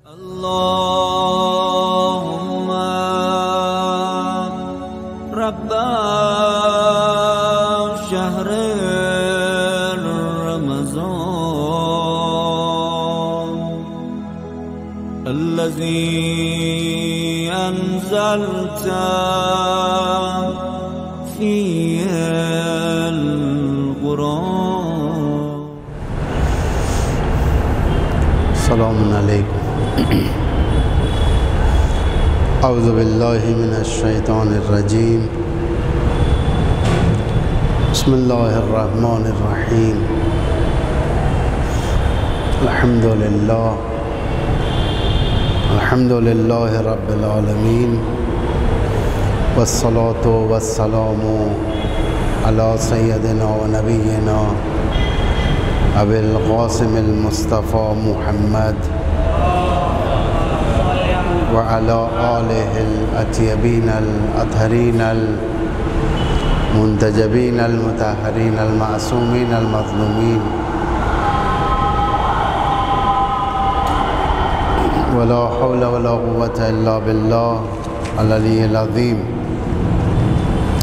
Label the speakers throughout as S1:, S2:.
S1: اللهم رب شهر رمضان الذي أنزلت فيه القرآن.
S2: السلام علیکم. اعوذ باللہ من الشیطان الرجیم. بسم اللہ الرحمن الرحیم. الحمد للہ رب العالمین والصلاة والسلام علی سیدنا و نبینا ابی القاسم المصطفى محمد وعلى آله الأطيبين الأطهرين المنتجبين المطهرين المعصومين المظلومين ولا حول ولا قوة إلا بالله العلي العظيم.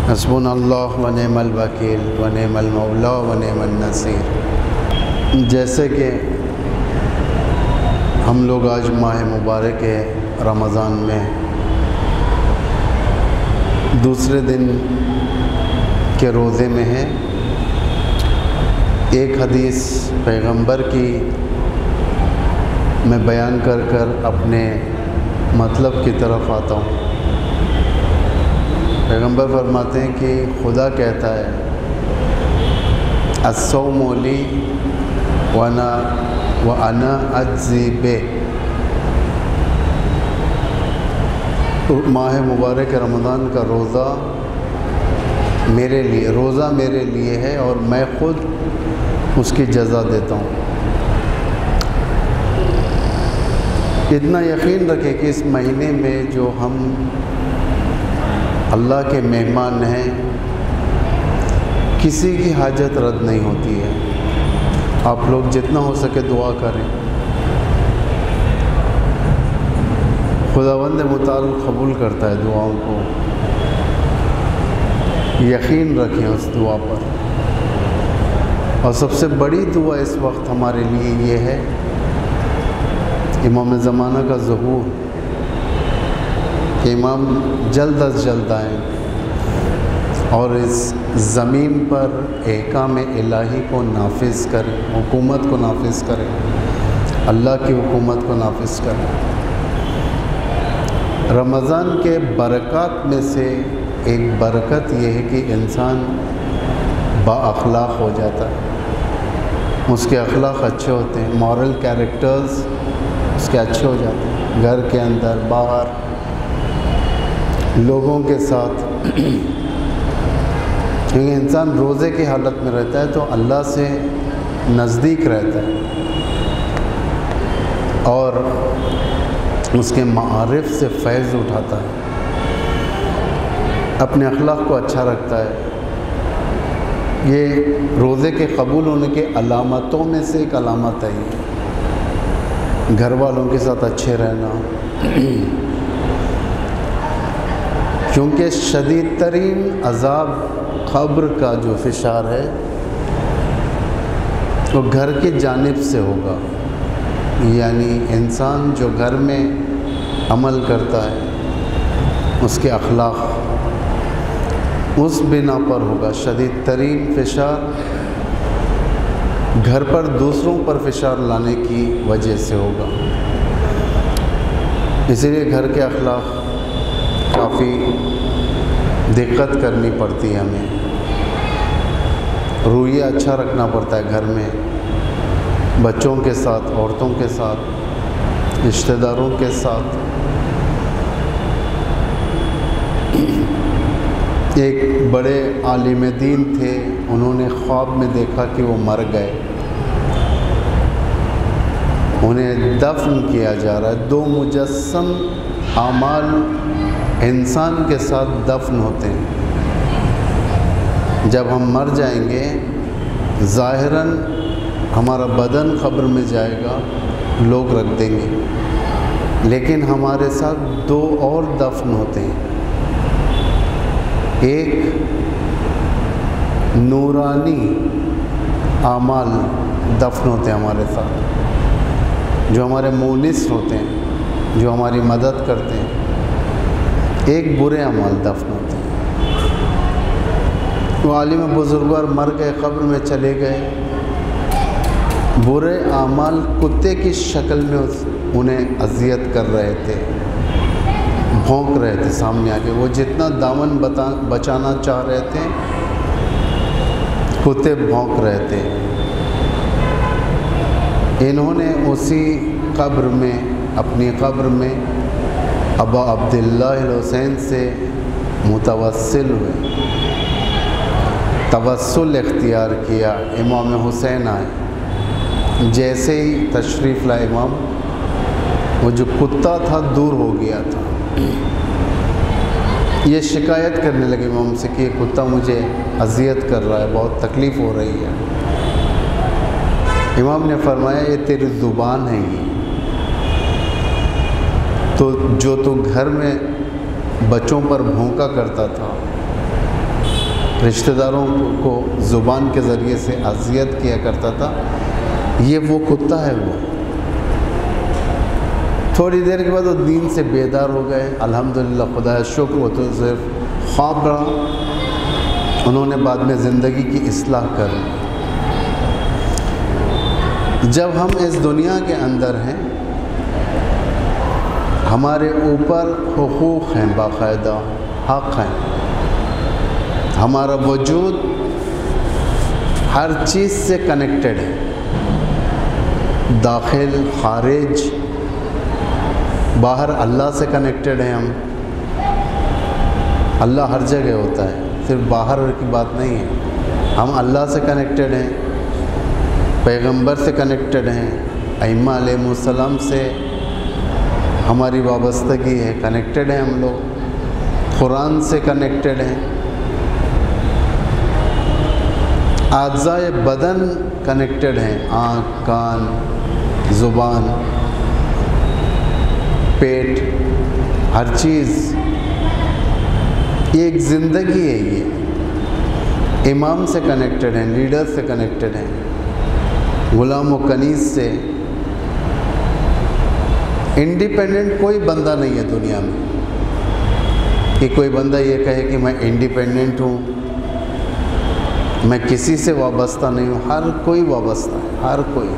S2: حسبنا الله ونعم الوكيل ونعم المولى ونعم النصير. جیسے کہ ہم لوگ آج ماہ مبارک رمضان میں دوسرے دن کے روزے میں ہیں، ایک حدیث پیغمبر کی میں بیان کر کر اپنے مطلب کی طرف آتا ہوں. پیغمبر فرماتے ہیں کہ خدا کہتا ہے الصوم لی وَأَنَا أَجْزِي بِهِ. ماہ مبارک رمضان کا روزہ میرے لیے ہے اور میں خود اس کی جزا دیتا ہوں. اتنا یقین رکھیں کہ اس مہینے میں جو ہم اللہ کے مہمان ہیں، کسی کی حاجت رد نہیں ہوتی ہے. آپ لوگ جتنا ہو سکے دعا کریں، خداوند متعال قبول کرتا ہے دعاؤں کو. یقین رکھیں اس دعا پر. اور سب سے بڑی دعا اس وقت ہمارے لیے یہ ہے امام زمانہ کا ظہور، کہ امام جلد از جلد آئیں اور اس زمین پر احکام الہی کو نافذ کریں، حکومت کو نافذ کریں، اللہ کی حکومت کو نافذ کریں. رمضان کے برکات میں سے ایک برکت یہ ہے کہ انسان با اخلاق ہو جاتا ہے. اس کے اخلاق اچھے ہوتے ہیں، مورل کیریکٹرز اس کے اچھے ہو جاتے ہیں، گھر کے اندر باہر لوگوں کے ساتھ. کیونکہ انسان روزے کی حالت میں رہتا ہے تو اللہ سے نزدیک رہتا ہے اور اس کے معارف سے فیض اٹھاتا ہے، اپنے اخلاق کو اچھا رکھتا ہے. یہ روزے کے قبول ہونے کے علامتوں میں سے ایک علامت ہے. یہ گھر والوں کے ساتھ اچھے رہنا، کیونکہ شدید ترین عذاب قبر کا جو فشار ہے وہ گھر کی جانب سے ہوگا. یعنی انسان جو گھر میں عمل کرتا ہے اس کے اخلاق اس بنا پر ہوگا. شدید ترین فشار گھر پر دوسروں پر فشار لانے کی وجہ سے ہوگا. اسی لیے گھر کے اخلاق کافی دقت کرنی پڑتی ہے ہمیں. رویہ اچھا رکھنا پڑتا ہے گھر میں، بچوں کے ساتھ، عورتوں کے ساتھ، رشتہ داروں کے ساتھ. ایک بڑے عالم دین تھے، انہوں نے خواب میں دیکھا کہ وہ مر گئے، انہیں دفن کیا جا رہا ہے. 2 مجسم اعمال انسان کے ساتھ دفن ہوتے ہیں. جب ہم مر جائیں گے ظاہراً ہمارا بدن قبر میں جائے گا، لوگ رکھ دیں گے، لیکن ہمارے ساتھ دو اور دفن ہوتے ہیں. ایک نورانی اعمال دفن ہوتے ہیں ہمارے ساتھ، جو ہمارے مونس ہوتے ہیں، جو ہماری مدد کرتے ہیں. ایک برے اعمال دفن ہوتے ہیں. وہ عالم بزرگوار مر گئے، قبر میں چلے گئے. برے اعمال کتے کی شکل میں انہیں اذیت کر رہے تھے، بھونک رہے تھے سامنے آ کے. وہ جتنا دامن بچانا چاہ رہے تھے، کتے بھونک رہے تھے. انہوں نے اسی قبر میں، اپنی قبر میں ابا عبداللہ الحسین سے متوسل ہوئے، توسل اختیار کیا. امام حسین آئے، جیسے ہی تشریف لائے امام، وہ جو کتا تھا دور ہو گیا تھا. یہ شکایت کرنے لگے امام سے کہ یہ کتا مجھے اذیت کر رہا ہے، بہت تکلیف ہو رہی ہے. امام نے فرمایا یہ تیری زبان ہے، یہ تو جو تو گھر میں بچوں پر بھونکا کرتا تھا، رشتہ داروں کو زبان کے ذریعے سے اذیت کیا کرتا تھا، یہ وہ کتا ہے. وہ تھوڑی دیر کے بعد وہ دین سے بیدار ہو گئے. الحمدللہ، خدا شکر. وہ تو صرف خواب رہا، انہوں نے بعد میں زندگی کی اصلاح کر لی. جب ہم اس دنیا کے اندر ہیں، ہمارے اوپر حقوق ہیں، باقاعدہ حق ہیں. ہمارا وجود ہر چیز سے کنیکٹڈ ہے، داخل خارج. باہر اللہ سے کنیکٹڈ ہیں ہم، اللہ ہر جگہ ہوتا ہے، صرف باہر کی بات نہیں ہے. ہم اللہ سے کنیکٹڈ ہیں، پیغمبر سے کنیکٹڈ ہیں، ائمہ علیہ السلام سے ہماری وابستگی ہے، کنیکٹڈ ہیں ہم لوگ. قرآن سے کنیکٹڈ ہیں. اعضائے بدن کنیکٹڈ ہیں، آنکھ، کان، زبان، پیٹ، ہر چیز. یہ ایک زندگی ہے. یہ امام سے کنیکٹڈ ہیں، لیڈر سے کنیکٹڈ ہیں، غلام و کنیز سے. انڈیپینڈنٹ کوئی بندہ نہیں ہے دنیا میں کہ کوئی بندہ یہ کہے کہ میں انڈیپینڈنٹ ہوں، میں کسی سے وابستہ نہیں ہوں. ہر کوئی وابستہ ہے، ہر کوئی.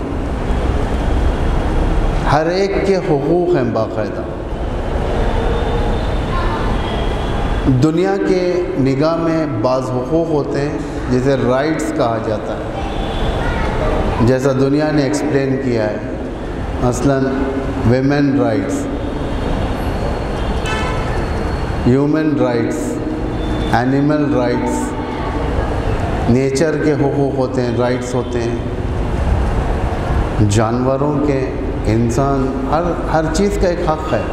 S2: ہر ایک کے حقوق ہیں باقاعدہ. دنیا کے نگاہ میں بعض حقوق ہوتے ہیں جسے رائٹس کہا جاتا ہے، جیسا دنیا نے ایکسپلین کیا ہے. مثلاً women rights, human rights, animal rights. Nature کے حقوق ہوتے ہیں، رائٹس ہوتے ہیں. جانوروں کے، انسان، ہر چیز کا ایک حق ہے.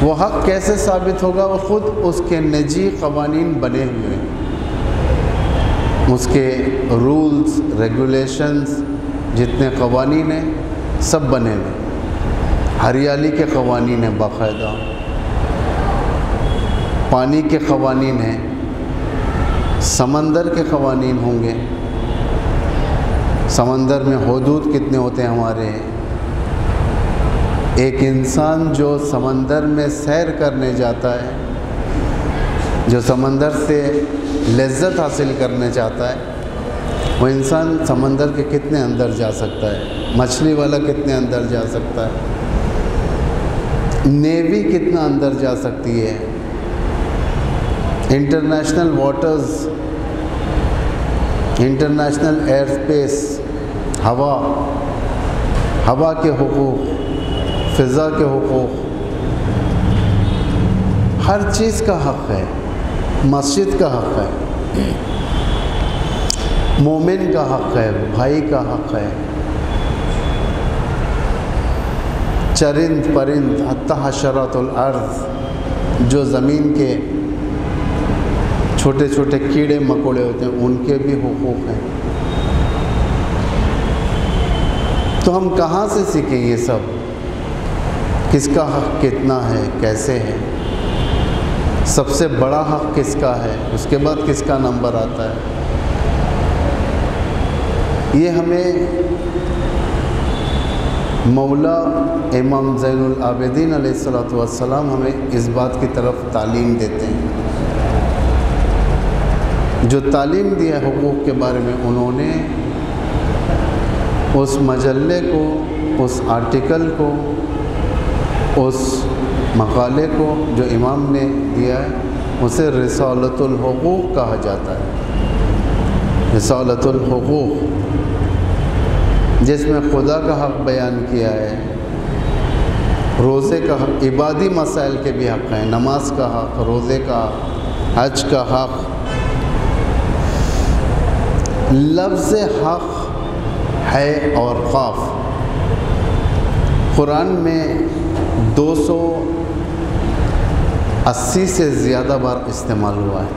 S2: وہ حق کیسے ثابت ہوگا؟ وہ خود اس کے نجی قوانین بنے ہوئے ہیں، اس کے رولز، ریگولیشنز، جتنے قوانین ہیں سب بنے ہوئے. ہریالی کے قوانین ہیں باقاعدہ، پانی کے قوانین ہیں، سمندر کے قوانین ہوں گے. سمندر میں حدود کتنے ہوتے ہیں ہمارے. ایک انسان جو سمندر میں سیر کرنے جاتا ہے، جو سمندر سے لذت حاصل کرنے چاہتا ہے، وہ انسان سمندر کے کتنے اندر جا سکتا ہے؟ مچھلی والا کتنے اندر جا سکتا ہے؟ نیوی کتنا اندر جا سکتی ہے؟ International waters, international air space, ہوا کے حقوق، فضا کے حقوق. ہر چیز کا حق ہے. مسجد کا حق ہے، مومن کا حق ہے، بھائی کا حق ہے. چرند پرند حتی حشرات الارض، جو زمین کے چھوٹے چھوٹے کیڑے مکوڑے ہوتے ہیں، ان کے بھی حقوق ہیں. تو ہم کہاں سے سیکھیں یہ سب؟ کس کا حق کتنا ہے، کیسے ہے، سب سے بڑا حق کس کا ہے، اس کے بعد کس کا نمبر آتا ہے، یہ ہمیں مولا امام زین العابدین علیہ السلام ہمیں اس بات کی طرف تعلیم دیتے ہیں۔ جو تعلیم دیا حقوق کے بارے میں، انہوں نے اس مجلے کو، اس آرٹیکل کو، اس مقالے کو جو امام نے دیا ہے، اسے رسالۃ الحقوق کہا جاتا ہے۔ رسالۃ الحقوق، جس میں خدا کا حق بیان کیا ہے، روزے کا حق، عبادی مسائل کے بھی حق ہیں، نماز کا حق، روزے کا حق، حج کا حق۔ لفظ حق ہے اور قاف قرآن میں 280 سے زیادہ بار استعمال ہوا ہے۔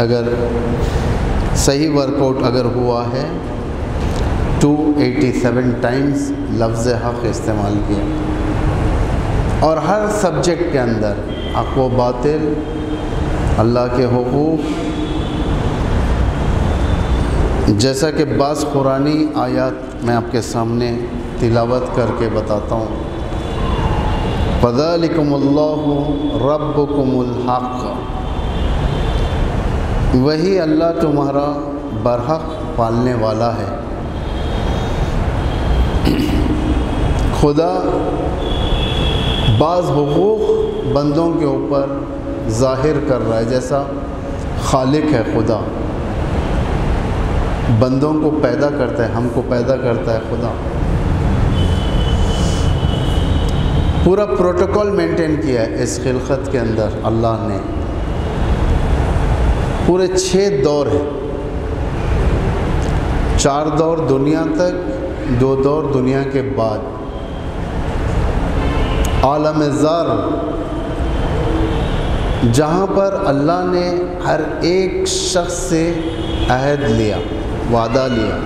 S2: اگر صحیح ورک آؤٹ اگر ہوا ہے 287 ٹائمز لفظ حق استعمال کیا، اور ہر سبجیکٹ کے اندر حق و باطل، اللہ کے حقوق، جیسا کہ بعض قرآنی آیات میں آپ کے سامنے تلاوت کر کے بتاتا ہوں۔ فَذَلِكُمُ اللَّهُ رَبُّكُمُ الْحَقُّ، وہی اللہ تمہارا برحق پالنے والا ہے۔ خدا بعض حقوق بندوں کے اوپر ظاہر کر رہا ہے، جیسا خالق ہے خدا، بندوں کو پیدا کرتا ہے، ہم کو پیدا کرتا ہے خدا، پورا پروٹوکول مینٹین کیا ہے اس خلقت کے اندر۔ اللہ نے پورے 6 دور ہیں، 4 دور دنیا تک، 2 دور دنیا کے بعد۔ عالم زر، جہاں پر اللہ نے ہر ایک شخص سے عہد لیا، وعدہ لیا،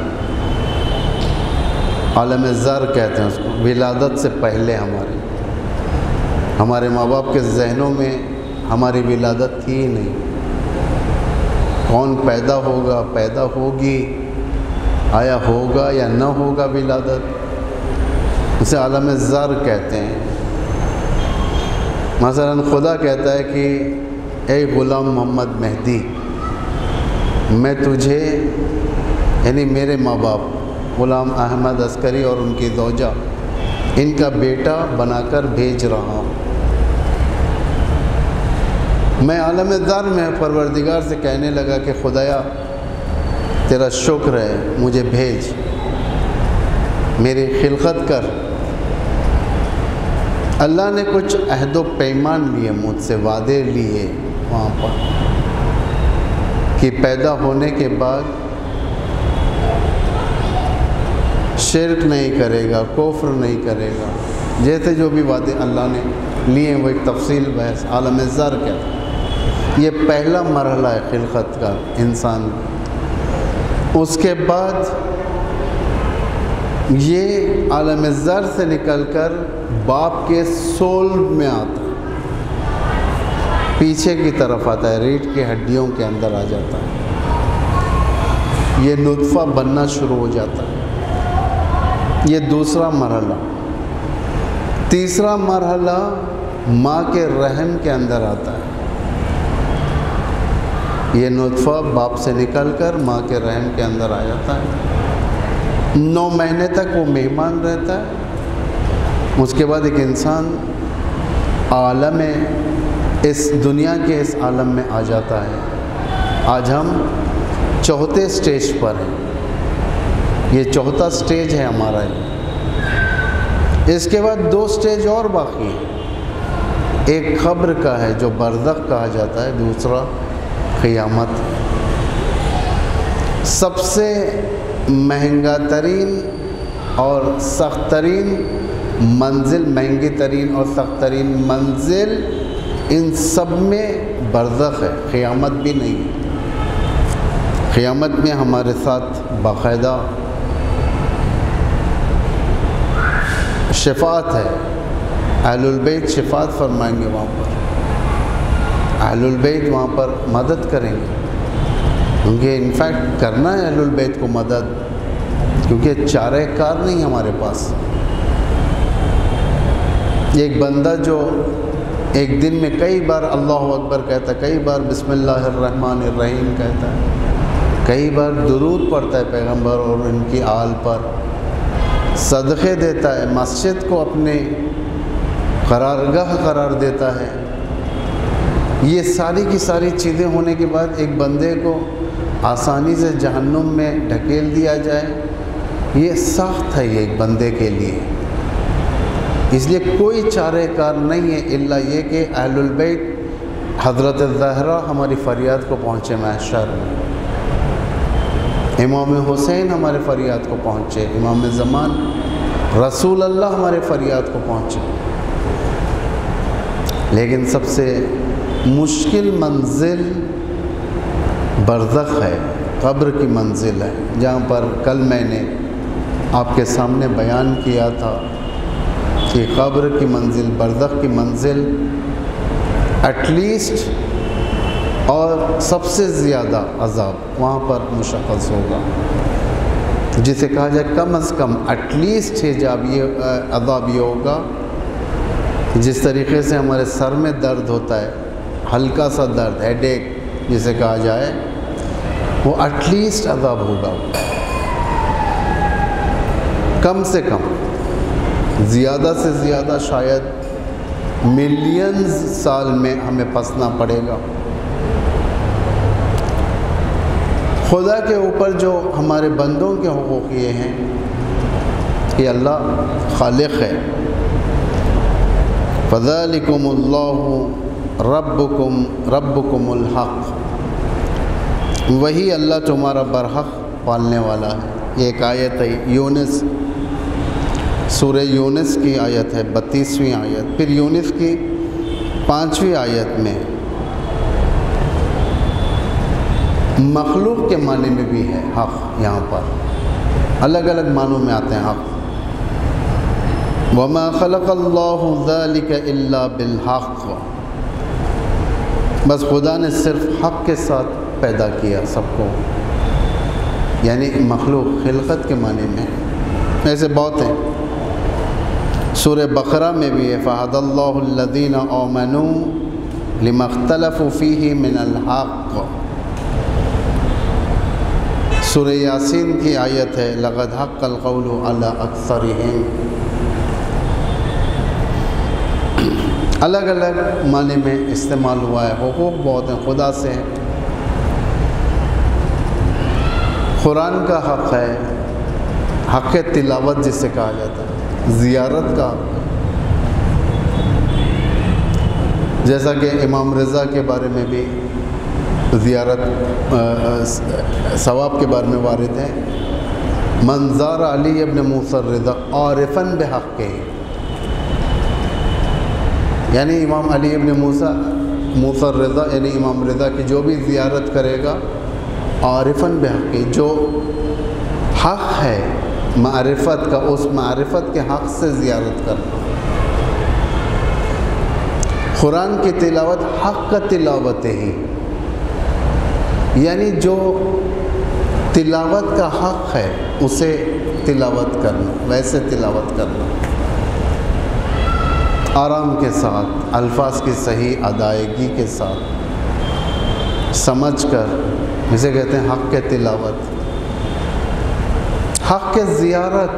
S2: عالم زر کہتے ہیں اس کو۔ ولادت سے پہلے ہمارے ماں باپ کے ذہنوں میں ہماری ولادت تھی ہی نہیں، کون پیدا ہوگا، پیدا ہوگی، آیا ہوگا یا نہ ہوگا ولادت، اسے عالم زر کہتے ہیں۔ مثلا خدا کہتا ہے کہ اے غلام محمد مہدی، میں تجھے، یعنی میرے ماں باپ غلام احمد عسکری اور ان کی زوجہ، ان کا بیٹا بنا کر بھیج رہا ہوں۔ میں عالم ذر میں پروردگار سے کہنے لگا کہ خدایا تیرا شکر ہے، مجھے بھیج، میری خلقت کر۔ اللہ نے کچھ عہد و پیمان لیے مجھ سے، وعدے لیے وہاں پر، کہ پیدا ہونے کے بعد شرک نہیں کرے گا، کفر نہیں کرے گا، جیسے جو بھی وعدے اللہ نے لیے وہ ایک تفصیل بحث عالم زر کہتا ہے۔ یہ پہلا مرحلہ ہے خلقت کا انسان۔ اس کے بعد یہ عالم زر سے نکل کر باپ کے سول میں آتا ہے، پیچھے کی طرف آتا ہے، ریڑھ کی ہڈیوں کے اندر آ جاتا ہے، یہ نطفہ بننا شروع ہو جاتا ہے۔ یہ دوسرا مرحلہ۔ تیسرا مرحلہ ماں کے رحم کے اندر آتا ہے، یہ نطفہ باپ سے نکل کر ماں کے رحم کے اندر آ جاتا ہے، 9 مہینے تک وہ مہمان رہتا ہے۔ اس کے بعد ایک انسان عالم اس دنیا کے اس عالم میں آ جاتا ہے۔ آج ہم 4تھے سٹیج پر ہیں، یہ 4تھا سٹیج ہے ہمارا۔ اس کے بعد 2 سٹیج اور باقی ہیں، ایک قبر کا ہے جو برزخ کہا جاتا ہے، دوسرا قیامت۔ سب سے مہنگا ترین اور سخت ترین منزل، مہنگی ترین اور سخت ترین منزل ان سب میں برزخ ہے، قیامت بھی نہیں ہے۔ قیامت میں ہمارے ساتھ باقاعدہ شفاعت ہے، اہل البیت شفاعت فرمائیں گے وہاں پر، اہل البیت وہاں پر مدد کریں گے، کیونکہ انفیکٹ کرنا ہے اہل البیت کو مدد، کیونکہ چارہ کار نہیں ہمارے پاس۔ ایک بندہ جو ایک دن میں کئی بار اللہ اکبر کہتا ہے، کئی بار بسم اللہ الرحمن الرحیم کہتا ہے، کئی بار درود پڑھتا ہے پیغمبر اور ان کی آل پر، صدقے دیتا ہے، مسجد کو اپنے قرارگاہ قرار دیتا ہے، یہ ساری کی ساری چیزیں ہونے کے بعد ایک بندے کو آسانی سے جہنم میں ڈھکیل دیا جائے، یہ سخت ہے یہ ایک بندے کے لیے۔ اس لیے کوئی چارہ کار نہیں ہے الا یہ کہ اہل البیت حضرت زہرا ہماری فریاد کو پہنچے محشر میں، امام حسین ہمارے فریاد کو پہنچے، امام زمان رسول اللہ ہمارے فریاد کو پہنچے۔ لیکن سب سے مشکل منزل برزخ ہے، قبر کی منزل ہے، جہاں پر کل میں نے آپ کے سامنے بیان کیا تھا کہ قبر کی منزل، برزخ کی منزل ایٹ لیسٹ اور سب سے زیادہ عذاب وہاں پر مشخص ہوگا، جسے کہا جائے کم از کم ایٹ لیسٹ یہ عذاب یہ ہوگا، جس طریقے سے ہمارے سر میں درد ہوتا ہے، ہلکا سا درد، ہیڈ ایک جسے کہا جائے، وہ ایٹ لیسٹ عذاب ہوگا، کم سے کم، زیادہ سے زیادہ شاید ملینز سال میں ہمیں پھنسنا پڑے گا۔ خدا کے اوپر جو ہمارے بندوں کے حقوق یہ ہیں کہ اللہ خالق ہے، فَذَلِكُمُ اللَّهُ رَبُّكُمُ الْحَقِّ، وہی اللہ تمہارا برحق پالنے والا ہے۔ یہ ایک آیت ہے یونس، سورہ یونس کی آیت ہے، 32ویں آیت۔ پھر یونس کی 5ویں آیت میں مخلوق کے معنی میں بھی ہے حق، یہاں پر الگ الگ معنوں میں آتے ہیں حق۔ وَمَا خَلَقَ اللَّهُ ذَلِكَ إِلَّا بِالْحَقِّ، بس خدا نے صرف حق کے ساتھ پیدا کیا سب کو، یعنی مخلوق خلقت کے معنی میں، ایسے بہت ہیں۔ سورہ بقرہ میں بھی ہے فَهَدَى اللَّهُ الَّذِينَ آمَنُوا لِمَا اخْتَلَفُوا فِيهِ مِنَ الْحَقِّ۔ سورہ یاسین کی آیت ہے لَقَدْ حَقَّ الْقَوْلُ عَلَىٰ أَكْثَرِهِمْ۔ الگ الگ معنی میں استعمال ہوا ہے، حقوق بہت ہیں خدا سے۔ قرآن کا حق ہے، حق تلاوت جسے کہا جاتا ہے، زیارت کا حق ہے، جیسا کہ امام رضا کے بارے میں بھی زیارت ثواب کے بارے میں وارد ہے، من زار علی ابن موسیٰ الرضا عارفاً بحقہ، یعنی امام علی ابن موسیٰ الرضا یعنی امام رضا کی جو بھی زیارت کرے گا عارفاً بحقہ، جو حق ہے معرفت کا، اس معرفت کے حق سے زیارت کرنا۔ قرآن کی تلاوت حق کا تلاوت ہی، یعنی جو تلاوت کا حق ہے اسے تلاوت کرنا، ویسے تلاوت کرنا، آرام کے ساتھ، الفاظ کی صحیح ادائیگی کے ساتھ، سمجھ کر، جسے کہتے ہیں حق کے تلاوت، حق کے زیارت،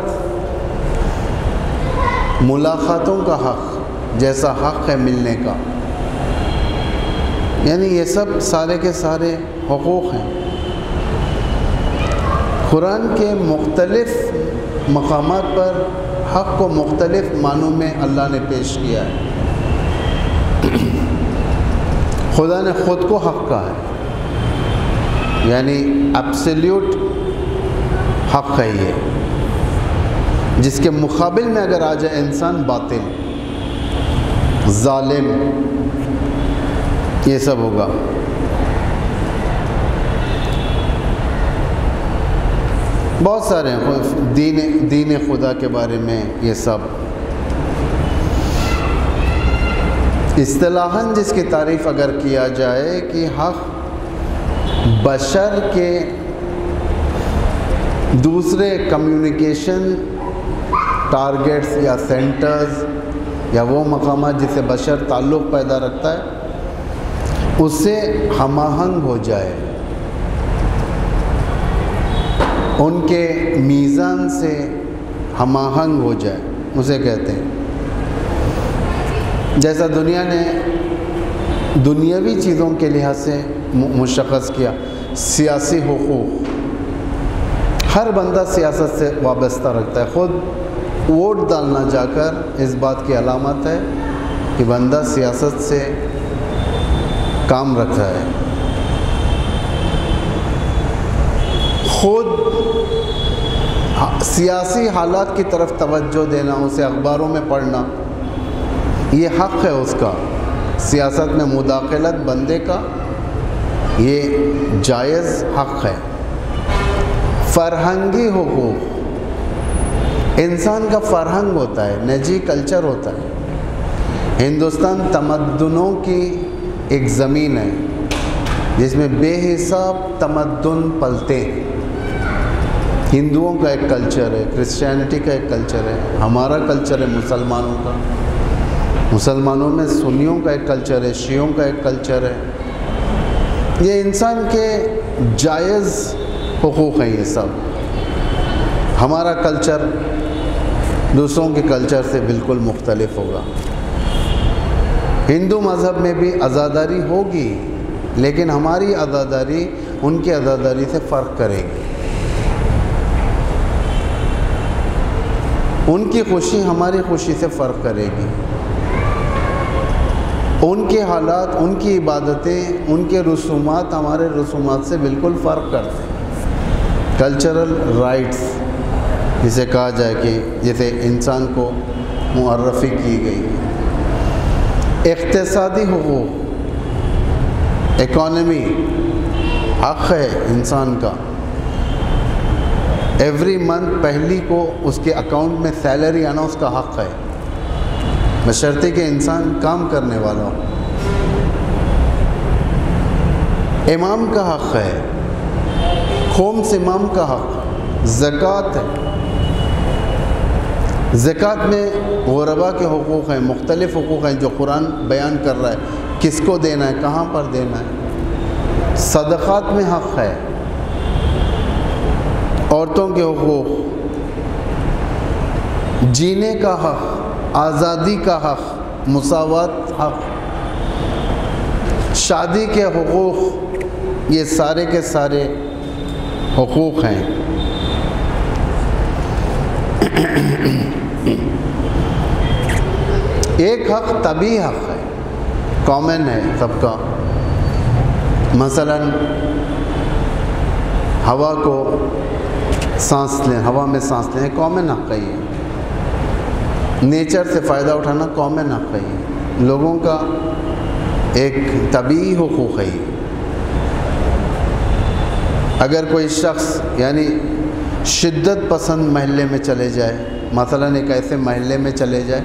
S2: ملاقاتوں کا حق جیسا حق ہے ملنے کا، یعنی یہ سب سارے کے سارے حقوق ہیں۔ قرآن کے مختلف مقامات پر حق کو مختلف معنوں میں اللہ نے پیش کیا ہے۔ خدا نے خود کو حق کہا ہے، یعنی ایبسلیوٹ حق ہے یہ، جس کے مقابل میں اگر آ جائے انسان باطل، ظالم، یہ سب ہوگا۔ بہت سارے ہیں، دین خدا کے بارے میں یہ سب اصطلاحاً جس کی تعریف اگر کیا جائے کہ حق بشر کے دوسرے کمیونیکیشن ٹارگیٹس یا سینٹرز یا وہ مقامات جس سے بشر تعلق پیدا رکھتا ہے اس سے ہم آہنگ ہو جائے، ان کے میزان سے ہم آہنگ ہو جائے، اسے کہتے ہیں۔ جیسا دنیا نے دنیاوی چیزوں کے لحاظ سے مشخص کیا، سیاسی حقوق، ہر بندہ سیاست سے وابستہ رکھتا ہے، خود ووٹ ڈالنا جا کر اس بات کی علامت ہے کہ بندہ سیاست سے کام رکھ رہا ہے۔ خود سیاسی حالات کی طرف توجہ دینا، اسے اخباروں میں پڑھنا، یہ حق ہے اس کا۔ سیاست میں مداخلت بندے کا یہ جائز حق ہے۔ فرہنگی حقوق، انسان کا فرہنگ ہوتا ہے، نجی کلچر ہوتا ہے۔ ہندوستان تمدنوں کی ایک زمین ہے جس میں بے حساب تمدن پلتے ہیں۔ ہندوؤں کا ایک کلچر ہے، کرسچینٹی کا ایک کلچر ہے، ہمارا کلچر ہے مسلمانوں کا، مسلمانوں میں سنیوں کا ایک کلچر ہے، شیعوں کا ایک کلچر ہے۔ یہ انسان کے جائز حقوق ہیں یہ سب۔ ہمارا کلچر دوسروں کے کلچر سے بالکل مختلف ہوگا۔ ہندو مذہب میں بھی عزاداری ہوگی، لیکن ہماری عزاداری ان کی عزاداری سے فرق کرے گی۔ ان کی خوشی ہماری خوشی سے فرق کرے گی، ان کے حالات، ان کی عبادتیں، ان کے رسومات ہمارے رسومات سے بالکل فرق کرتے ہیں۔ کلچرل رائٹس جسے کہا جائے کہ جسے انسان کو معرفی کی گئی ہے۔ اقتصادی حقوق، اکانومی، حق ہے انسان کا۔ ایوری منتھ پہلی کو اس کے اکاؤنٹ میں سیلری آنا اس کا حق ہے، بشرطے کہ انسان کام کرنے والا ہو۔ امام کا حق ہے، خمس امام کا حق، زکوٰۃ ہے۔ زکوٰۃ میں غربا کے حقوق ہیں، مختلف حقوق ہیں جو قرآن بیان کر رہا ہے، کس کو دینا ہے، کہاں پر دینا ہے۔ صدقات میں حق ہے، عورتوں کے حقوق، جینے کا حق، آزادی کا حق، مساوات حق، شادی کے حقوق، یہ سارے کے سارے حقوق ہیں۔ ایک حق طبعی حق ہے، کامن ہے سب کا، مثلاً ہوا کو سانس لیں، ہوا میں سانس لیں، کامن حق ہے یہ۔ نیچر سے فائدہ اٹھانا کامن حق ہے یہ، لوگوں کا ایک طبعی حقوق ہے یہ۔ اگر کوئی شخص یعنی شدت پسند محلے میں چلے جائے، مثلاً ایک ایسے محلے میں چلے جائے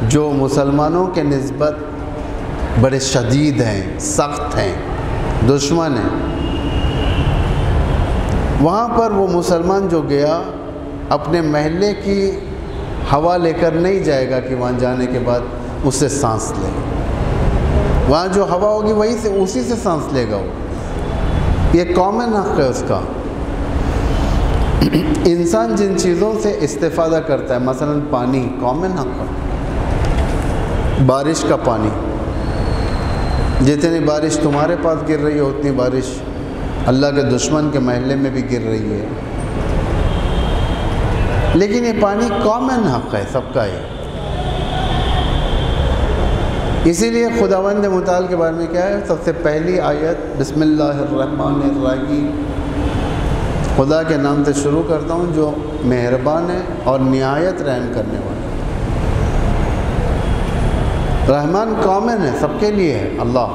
S2: جو مسلمانوں کے نسبت بڑے شدید ہیں، سخت ہیں، دشمن ہیں، وہاں پر وہ مسلمان جو گیا اپنے محلے کی ہوا لے کر نہیں جائے گا کہ وہاں جانے کے بعد اس سے سانس لے، وہاں جو ہوا ہوگی وہی سے اسی سے سانس لے گا وہ۔ یہ کامن حق ہے اس کا۔ انسان جن چیزوں سے استفادہ کرتا ہے، مثلاً پانی، کامن حق ہے۔ بارش کا پانی، جتنی بارش تمہارے پاس گر رہی ہے اتنی بارش اللہ کے دشمن کے محلے میں بھی گر رہی ہے، لیکن یہ پانی کامن حق ہے سب کا ہے۔ اسی لیے خداوند متعال کے بارے میں کیا ہے؟ سب سے پہلی آیت بسم اللہ الرحمن الرحیم، خدا کے نام سے شروع کرتا ہوں جو مہربان ہے اور نہایت رحم کرنے والا۔ رحمان کامن ہے، سب کے لیے ہے اللہ۔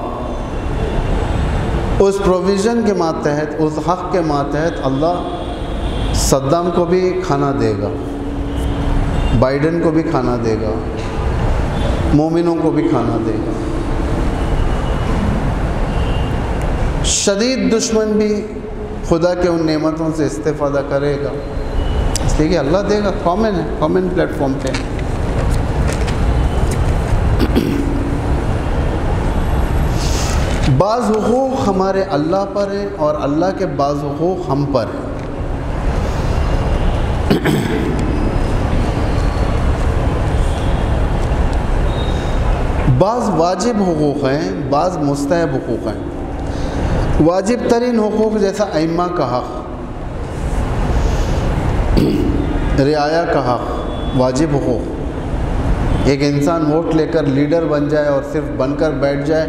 S2: اس پروویژن کے ماتحت، اس حق کے ماتحت اللہ صدام کو بھی کھانا دے گا، بائیڈن کو بھی کھانا دے گا، مومنوں کو بھی کھانا دے گا۔ شدید دشمن بھی خدا کے ان نعمتوں سے استفادہ کرے گا، اس لیے کہ اللہ دے گا، کامن ہے، کامن پلیٹ فارم پہ۔ بعض حقوق ہمارے اللہ پر ہیں اور اللہ کے بعض حقوق ہم پر ہیں۔ بعض واجب حقوق ہیں، بعض مستحب حقوق ہیں۔ واجب ترین حقوق جیسا ائمہ کا حق، رعایا کا حق، واجب حقوق۔ ایک انسان ووٹ لے کر لیڈر بن جائے اور صرف بن کر بیٹھ جائے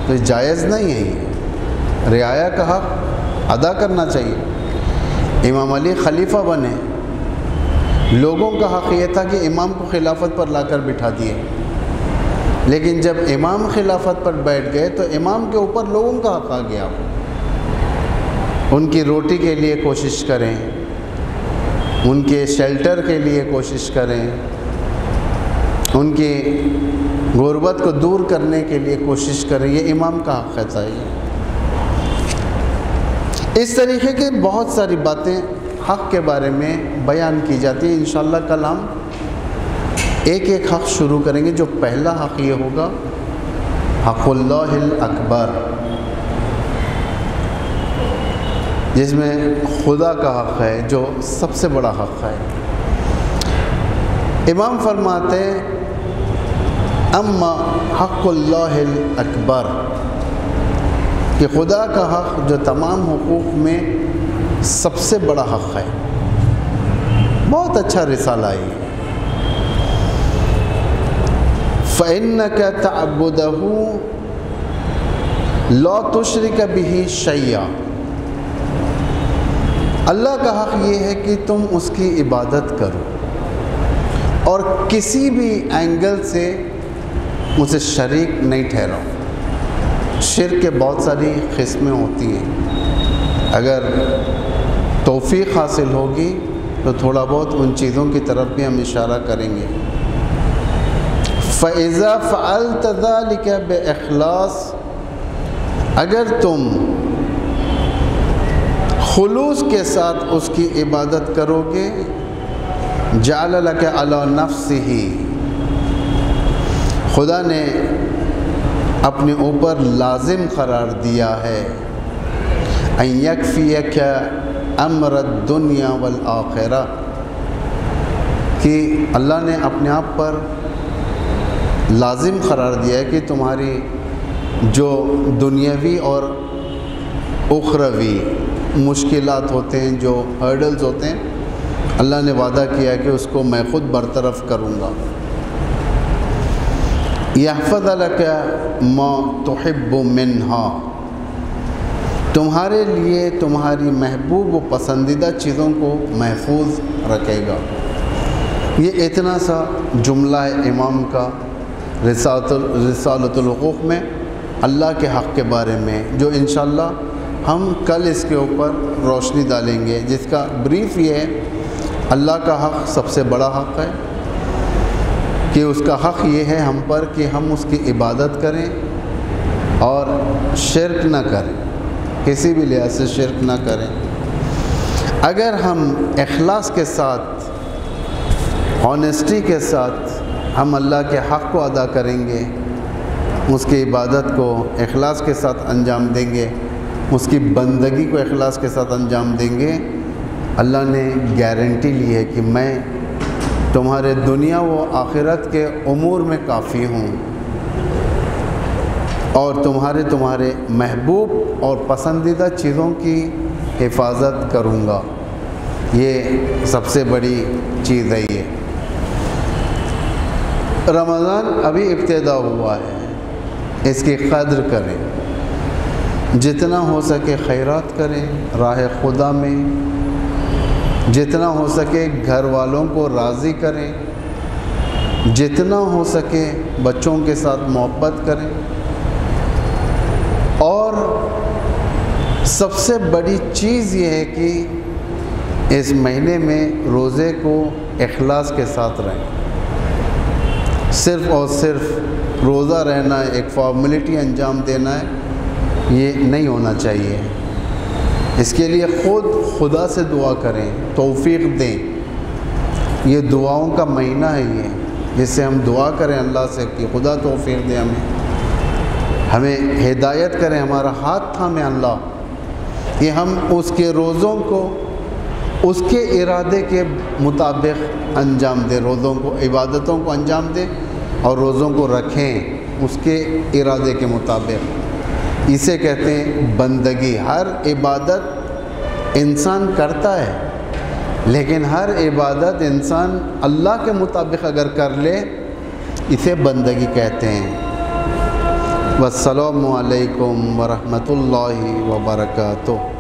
S2: تو جائز نہیں ہے، یہ رعایا کا حق ادا کرنا چاہیے۔ امام علی خلیفہ بنے، لوگوں کا حق یہ تھا کہ امام کو خلافت پر لا کر بٹھا دیے، لیکن جب امام خلافت پر بیٹھ گئے تو امام کے اوپر لوگوں کا حق آ گیا۔ ان کی روٹی کے لیے کوشش کریں، ان کے شیلٹر کے لیے کوشش کریں، ان کی غربت کو دور کرنے کے لیے کوشش کریں، یہ امام کا حق ہے چاہیے۔ اس طریقے کے بہت ساری باتیں حق کے بارے میں بیان کی جاتی ہیں۔ انشاءاللہ کل ہم ایک ایک حق شروع کریں گے۔ جو پہلا حق یہ ہوگا حق اللہ الاکبر، جس میں خدا کا حق ہے، جو سب سے بڑا حق ہے۔ امام فرماتے ہیں اما حق اللہ الاکبر، کہ خدا کا حق جو تمام حقوق میں سب سے بڑا حق ہے۔ بہت اچھا رسالہ ہے۔ فَإِنَّكَ تَعْبُدَهُ لَا تُشْرِكَ بِهِ شَيْئًا، اللہ کا حق یہ ہے کہ تم اس کی عبادت کرو اور کسی بھی اینگل سے اسے شریک نہیں ٹھہراؤ۔ شرک کے بہت ساری قسمیں ہوتی ہیں، اگر توفیق حاصل ہوگی تو تھوڑا بہت ان چیزوں کی طرف بھی ہم اشارہ کریں گے۔ فَإِذَا فَعَلْتَ ذَلِكَ بِإِخْلَاص، اگر تم خلوص کے ساتھ اس کی عبادت کرو گے، جعل لک علی نفسہ، خدا نے اپنے اوپر لازم قرار دیا ہے، ان یکفیک امر الدنیا والآخرہ، کہ اللہ نے اپنے آپ پر لازم قرار دیا ہے کہ تمہاری جو دنیاوی اور اخروی مشکلات ہوتے ہیں، جو ہرڈلز ہوتے ہیں، اللہ نے وعدہ کیا کہ اس کو میں خود برطرف کروں گا۔ یحفظ لک ما تحب منہا، تمہارے لیے تمہاری محبوب و پسندیدہ چیزوں کو محفوظ رکھے گا۔ یہ اتنا سا جملہ ہے امام کا رسالۃ الحقوق میں اللہ کے حق کے بارے میں، جو انشاءاللہ ہم کل اس کے اوپر روشنی ڈالیں گے، جس کا بریف یہ ہے اللہ کا حق سب سے بڑا حق ہے، کہ اس کا حق یہ ہے ہم پر کہ ہم اس کی عبادت کریں اور شرک نہ کریں، کسی بھی لحاظ سے شرک نہ کریں۔ اگر ہم اخلاص کے ساتھ، آنیسٹی کے ساتھ ہم اللہ کے حق کو ادا کریں گے، اس کی عبادت کو اخلاص کے ساتھ انجام دیں گے، اس کی بندگی کو اخلاص کے ساتھ انجام دیں گے، اللہ نے گارنٹی لی ہے کہ میں تمہارے دنیا و آخرت کے امور میں کافی ہوں اور تمہارے محبوب اور پسندیدہ چیزوں کی حفاظت کروں گا۔ یہ سب سے بڑی چیز ہے۔ یہ رمضان ابھی ابتدا ہوا ہے، اس کی قدر کریں، جتنا ہو سکے خیرات کریں راہ خدا میں، جتنا ہو سکے گھر والوں کو راضی کریں، جتنا ہو سکے بچوں کے ساتھ محبت کریں، اور سب سے بڑی چیز یہ ہے کہ اس مہینے میں روزے کو اخلاص کے ساتھ رہیں۔ صرف اور صرف روزہ رہنا ہے، ایک فارمیلٹی انجام دینا ہے، یہ نہیں ہونا چاہیے۔ اس کے لیے خود خدا سے دعا کریں، توفیق دیں۔ یہ دعاؤں کا مہینہ ہے یہ، جس سے ہم دعا کریں اللہ سے کہ خدا توفیق دے ہمیں ہدایت کریں، ہمارا ہاتھ تھامے اللہ کہ ہم اس کے روزوں کو اس کے ارادے کے مطابق انجام دیں، روزوں کو، عبادتوں کو انجام دیں اور روزوں کو رکھیں اس کے ارادے کے مطابق۔ اسے کہتے ہیں بندگی۔ ہر عبادت انسان کرتا ہے، لیکن ہر عبادت انسان اللہ کے مطابق اگر کر لے اسے بندگی کہتے ہیں۔ والسلام علیکم ورحمۃ اللہ وبرکاتہ۔